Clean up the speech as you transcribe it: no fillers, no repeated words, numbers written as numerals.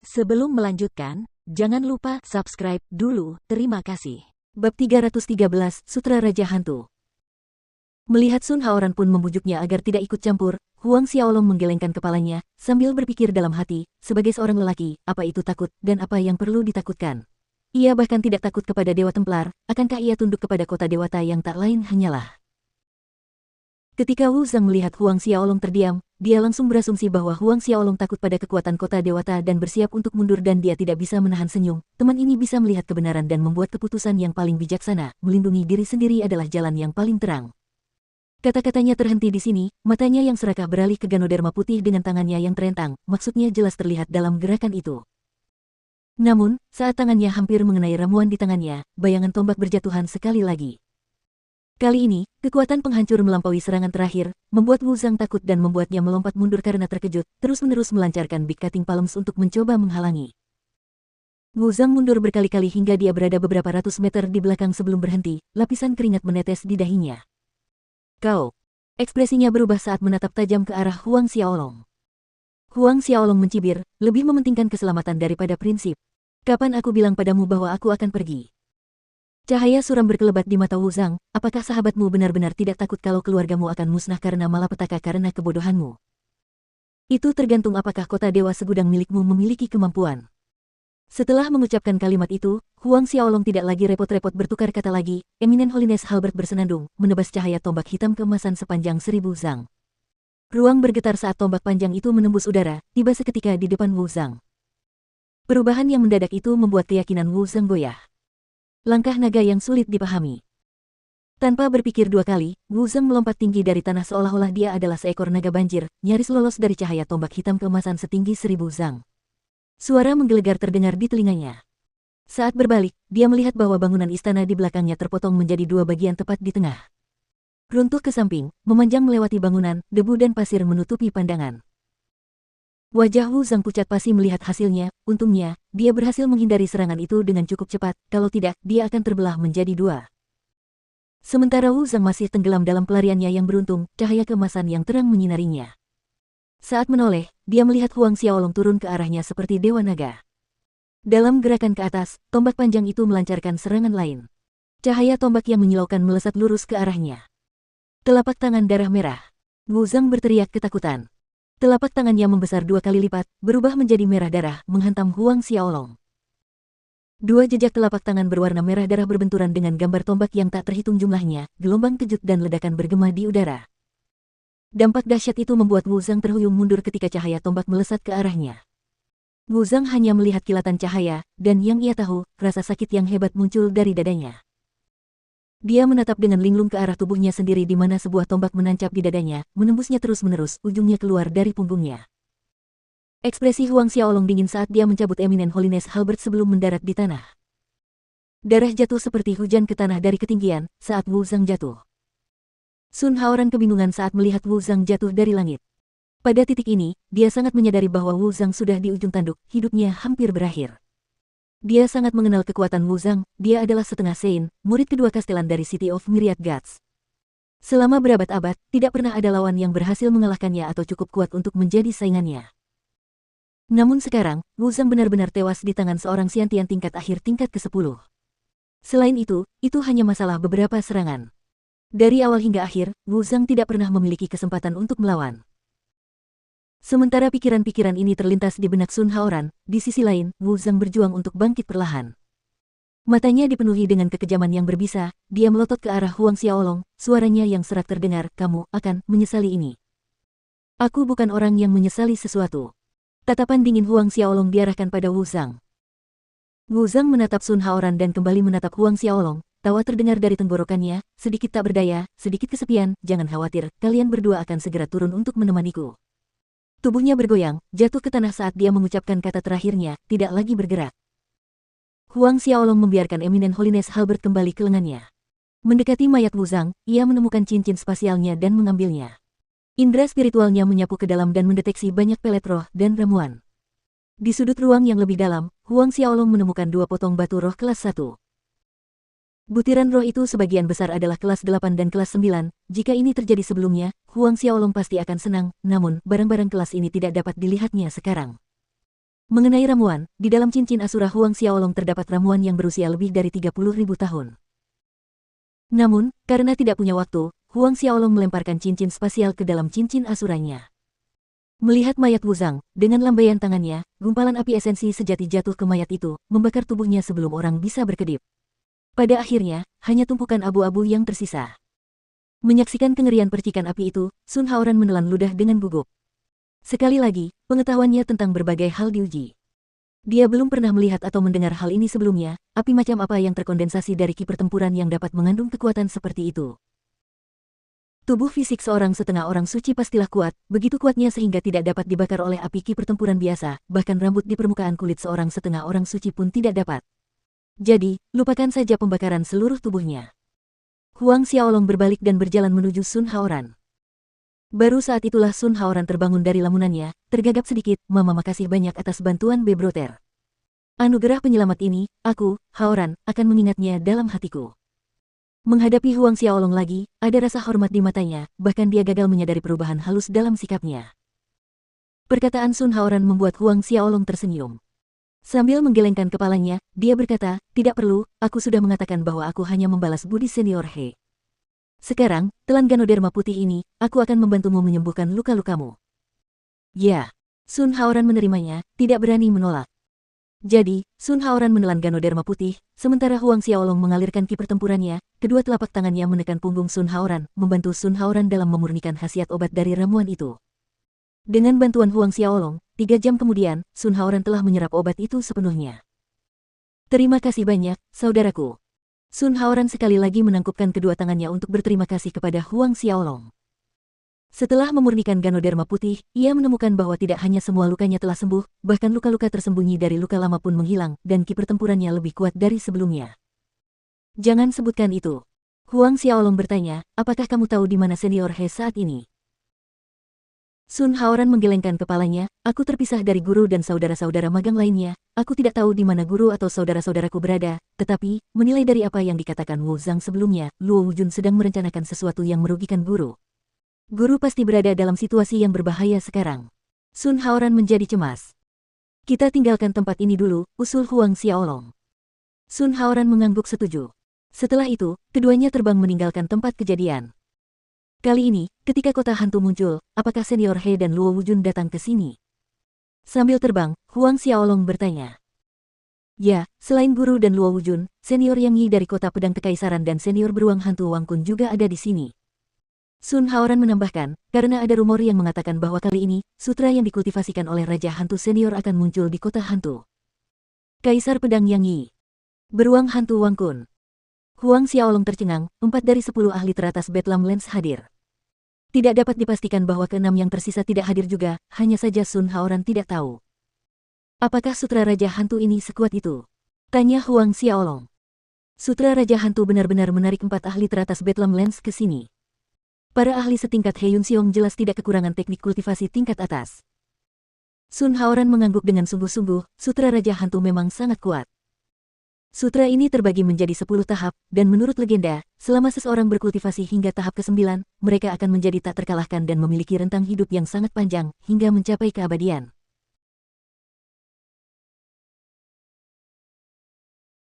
Sebelum melanjutkan, jangan lupa subscribe dulu, terima kasih. Bab 313, Sutra Raja Hantu. Melihat Sun Haoran pun membujuknya agar tidak ikut campur, Huang Xiaolong menggelengkan kepalanya, sambil berpikir dalam hati, sebagai seorang lelaki, apa itu takut, dan apa yang perlu ditakutkan. Ia bahkan tidak takut kepada Dewa Templar, akankah ia tunduk kepada kota dewata yang tak lain hanyalah. Ketika Wu Zhang melihat Huang Xiaolong terdiam, dia langsung berasumsi bahwa Huang Xiaolong takut pada kekuatan kota dewata dan bersiap untuk mundur dan dia tidak bisa menahan senyum. Teman ini bisa melihat kebenaran dan membuat keputusan yang paling bijaksana, melindungi diri sendiri adalah jalan yang paling terang. Kata-katanya terhenti di sini, matanya yang serakah beralih ke Ganoderma putih dengan tangannya yang terentang, maksudnya jelas terlihat dalam gerakan itu. Namun, saat tangannya hampir mengenai ramuan di tangannya, bayangan tombak berjatuhan sekali lagi. Kali ini, kekuatan penghancur melampaui serangan terakhir, membuat Wu Zhang takut dan membuatnya melompat mundur karena terkejut, terus-menerus melancarkan Big Cutting Palms untuk mencoba menghalangi. Wu Zhang mundur berkali-kali hingga dia berada beberapa ratus meter di belakang sebelum berhenti, lapisan keringat menetes di dahinya. Kau. Ekspresinya berubah saat menatap tajam ke arah Huang Xiaolong. Huang Xiaolong mencibir, lebih mementingkan keselamatan daripada prinsip. Kapan aku bilang padamu bahwa aku akan pergi? Cahaya suram berkelebat di mata Wu Zhang, apakah sahabatmu benar-benar tidak takut kalau keluargamu akan musnah karena malapetaka karena kebodohanmu? Itu tergantung apakah kota dewa segudang milikmu memiliki kemampuan. Setelah mengucapkan kalimat itu, Huang Xiaolong tidak lagi repot-repot bertukar kata lagi, Eminent Holiness Halberd bersenandung, menebas cahaya tombak hitam keemasan sepanjang 1000 zang. Ruang bergetar saat tombak panjang itu menembus udara, tiba seketika di depan Wu Zhang. Perubahan yang mendadak itu membuat keyakinan Wu Zhang goyah. Langkah naga yang sulit dipahami. Tanpa berpikir dua kali, Wu Zhang melompat tinggi dari tanah seolah-olah dia adalah seekor naga banjir, nyaris lolos dari cahaya tombak hitam keemasan setinggi 1000 zang. Suara menggelegar terdengar di telinganya. Saat berbalik, dia melihat bahwa bangunan istana di belakangnya terpotong menjadi dua bagian tepat di tengah. Runtuh ke samping, memanjang melewati bangunan, debu dan pasir menutupi pandangan. Wajah Wu Zhang pucat pasi melihat hasilnya, untungnya, dia berhasil menghindari serangan itu dengan cukup cepat, kalau tidak, dia akan terbelah menjadi dua. Sementara Wu Zhang masih tenggelam dalam pelariannya yang beruntung, cahaya keemasan yang terang menyinarinya. Saat menoleh, dia melihat Huang Xiaolong turun ke arahnya seperti dewa naga. Dalam gerakan ke atas, tombak panjang itu melancarkan serangan lain. Cahaya tombak yang menyilaukan melesat lurus ke arahnya. Telapak tangan darah merah. Wu Zhang berteriak ketakutan. Telapak tangannya membesar 2 kali lipat, berubah menjadi merah darah, menghantam Huang Xiaolong. Dua jejak telapak tangan berwarna merah darah berbenturan dengan gambar tombak yang tak terhitung jumlahnya, gelombang kejut dan ledakan bergema di udara. Dampak dahsyat itu membuat Wu Zhang terhuyung mundur ketika cahaya tombak melesat ke arahnya. Wu Zhang hanya melihat kilatan cahaya, dan yang ia tahu, rasa sakit yang hebat muncul dari dadanya. Dia menatap dengan linglung ke arah tubuhnya sendiri di mana sebuah tombak menancap di dadanya, menembusnya terus-menerus, ujungnya keluar dari punggungnya. Ekspresi Huang Xiaolong dingin saat dia mencabut Eminent Holiness Halberd sebelum mendarat di tanah. Darah jatuh seperti hujan ke tanah dari ketinggian, saat Wu Zhang jatuh. Sun Haoran kebingungan saat melihat Wu Zhang jatuh dari langit. Pada titik ini, dia sangat menyadari bahwa Wu Zhang sudah di ujung tanduk, hidupnya hampir berakhir. Dia sangat mengenal kekuatan Wu Zhang, dia adalah setengah Sein, murid kedua kastelan dari City of Myriad Gods. Selama berabad-abad, tidak pernah ada lawan yang berhasil mengalahkannya atau cukup kuat untuk menjadi saingannya. Namun sekarang, Wu Zhang benar-benar tewas di tangan seorang Xiantian tingkat akhir tingkat ke-10. Selain itu hanya masalah beberapa serangan. Dari awal hingga akhir, Wu Zhang tidak pernah memiliki kesempatan untuk melawan. Sementara pikiran-pikiran ini terlintas di benak Sun Haoran, di sisi lain, Wu Zhang berjuang untuk bangkit perlahan. Matanya dipenuhi dengan kekejaman yang berbisa, dia melotot ke arah Huang Xiaolong, suaranya yang serak terdengar, kamu akan menyesali ini. Aku bukan orang yang menyesali sesuatu. Tatapan dingin Huang Xiaolong diarahkan pada Wu Zhang. Wu Zhang menatap Sun Haoran dan kembali menatap Huang Xiaolong, tawa terdengar dari tenggorokannya, sedikit tak berdaya, sedikit kesepian, jangan khawatir, kalian berdua akan segera turun untuk menemaniku. Tubuhnya bergoyang, jatuh ke tanah saat dia mengucapkan kata terakhirnya, tidak lagi bergerak. Huang Xiaolong membiarkan Eminent Holiness Halberd kembali ke lengannya. Mendekati mayat Wu Zhang, ia menemukan cincin spasialnya dan mengambilnya. Indra spiritualnya menyapu ke dalam dan mendeteksi banyak pelet roh dan ramuan. Di sudut ruang yang lebih dalam, Huang Xiaolong menemukan 2 potong batu roh kelas 1. Butiran roh itu sebagian besar adalah kelas 8 dan kelas 9, jika ini terjadi sebelumnya, Huang Xiaolong pasti akan senang, namun barang-barang kelas ini tidak dapat dilihatnya sekarang. Mengenai ramuan, di dalam cincin Asura Huang Xiaolong terdapat ramuan yang berusia lebih dari 30.000 tahun. Namun, karena tidak punya waktu, Huang Xiaolong melemparkan cincin spasial ke dalam cincin Asuranya. Melihat mayat Wuzang, dengan lambaian tangannya, gumpalan api esensi sejati jatuh ke mayat itu, membakar tubuhnya sebelum orang bisa berkedip. Pada akhirnya, hanya tumpukan abu-abu yang tersisa. Menyaksikan kengerian percikan api itu, Sun Haoran menelan ludah dengan gugup. Sekali lagi, pengetahuannya tentang berbagai hal diuji. Dia belum pernah melihat atau mendengar hal ini sebelumnya, api macam apa yang terkondensasi dari ki pertempuran yang dapat mengandung kekuatan seperti itu. Tubuh fisik seorang setengah orang suci pastilah kuat, begitu kuatnya sehingga tidak dapat dibakar oleh api ki pertempuran biasa, bahkan rambut di permukaan kulit seorang setengah orang suci pun tidak dapat. Jadi, lupakan saja pembakaran seluruh tubuhnya. Huang Xiaolong berbalik dan berjalan menuju Sun Haoran. Baru saat itulah Sun Haoran terbangun dari lamunannya, tergagap sedikit, "Mama, makasih banyak atas bantuan Bebroter. Anugerah penyelamat ini, aku, Haoran, akan mengingatnya dalam hatiku." Menghadapi Huang Xiaolong lagi, ada rasa hormat di matanya, bahkan dia gagal menyadari perubahan halus dalam sikapnya. Perkataan Sun Haoran membuat Huang Xiaolong tersenyum. Sambil menggelengkan kepalanya, dia berkata, "Tidak perlu, aku sudah mengatakan bahwa aku hanya membalas budi senior He. Sekarang, telan Ganoderma putih ini, aku akan membantumu menyembuhkan luka-lukamu." Ya, Sun Haoran menerimanya, tidak berani menolak. Jadi, Sun Haoran menelan Ganoderma putih, sementara Huang Xiaolong mengalirkan ki pertempurannya, kedua telapak tangannya menekan punggung Sun Haoran, membantu Sun Haoran dalam memurnikan khasiat obat dari ramuan itu. Dengan bantuan Huang Xiaolong, 3 jam kemudian, Sun Haoran telah menyerap obat itu sepenuhnya. "Terima kasih banyak, saudaraku." Sun Haoran sekali lagi menangkupkan kedua tangannya untuk berterima kasih kepada Huang Xiaolong. Setelah memurnikan Ganoderma putih, ia menemukan bahwa tidak hanya semua lukanya telah sembuh, bahkan luka-luka tersembunyi dari luka lama pun menghilang, dan ki pertempurannya lebih kuat dari sebelumnya. "Jangan sebutkan itu." Huang Xiaolong bertanya, "Apakah kamu tahu di mana senior He saat ini?" Sun Haoran menggelengkan kepalanya, "Aku terpisah dari guru dan saudara-saudara magang lainnya, aku tidak tahu di mana guru atau saudara-saudaraku berada, tetapi, menilai dari apa yang dikatakan Wu Zhang sebelumnya, Luo Wujun sedang merencanakan sesuatu yang merugikan guru. Guru pasti berada dalam situasi yang berbahaya sekarang." Sun Haoran menjadi cemas. "Kita tinggalkan tempat ini dulu," usul Huang Xiaolong. Sun Haoran mengangguk setuju. Setelah itu, keduanya terbang meninggalkan tempat kejadian. Kali ini, ketika kota hantu muncul, apakah senior He dan Luo Wujun datang ke sini? Sambil terbang, Huang Xiaolong bertanya. "Ya, selain guru dan Luo Wujun, senior Yang Yi dari kota pedang kekaisaran dan senior beruang hantu Wang Kun juga ada di sini." Sun Haoran menambahkan, karena ada rumor yang mengatakan bahwa kali ini, sutra yang dikultivasikan oleh Raja Hantu Senior akan muncul di kota hantu. Kaisar Pedang Yang Yi, beruang hantu Wang Kun. Huang Xiaolong tercengang, 4 dari 10 ahli teratas Bedlam Lens hadir. Tidak dapat dipastikan bahwa ke-6 yang tersisa tidak hadir juga, hanya saja Sun Haoran tidak tahu. "Apakah sutra Raja Hantu ini sekuat itu?" tanya Huang Xiaolong. "Sutra Raja Hantu benar-benar menarik 4 ahli teratas Bedlam Lens ke sini. Para ahli setingkat He Yun Xiong jelas tidak kekurangan teknik kultivasi tingkat atas." Sun Haoran mengangguk dengan sungguh-sungguh, sutra Raja Hantu memang sangat kuat. Sutra ini terbagi menjadi 10 tahap, dan menurut legenda, selama seseorang berkultivasi hingga tahap ke-9, mereka akan menjadi tak terkalahkan dan memiliki rentang hidup yang sangat panjang, hingga mencapai keabadian.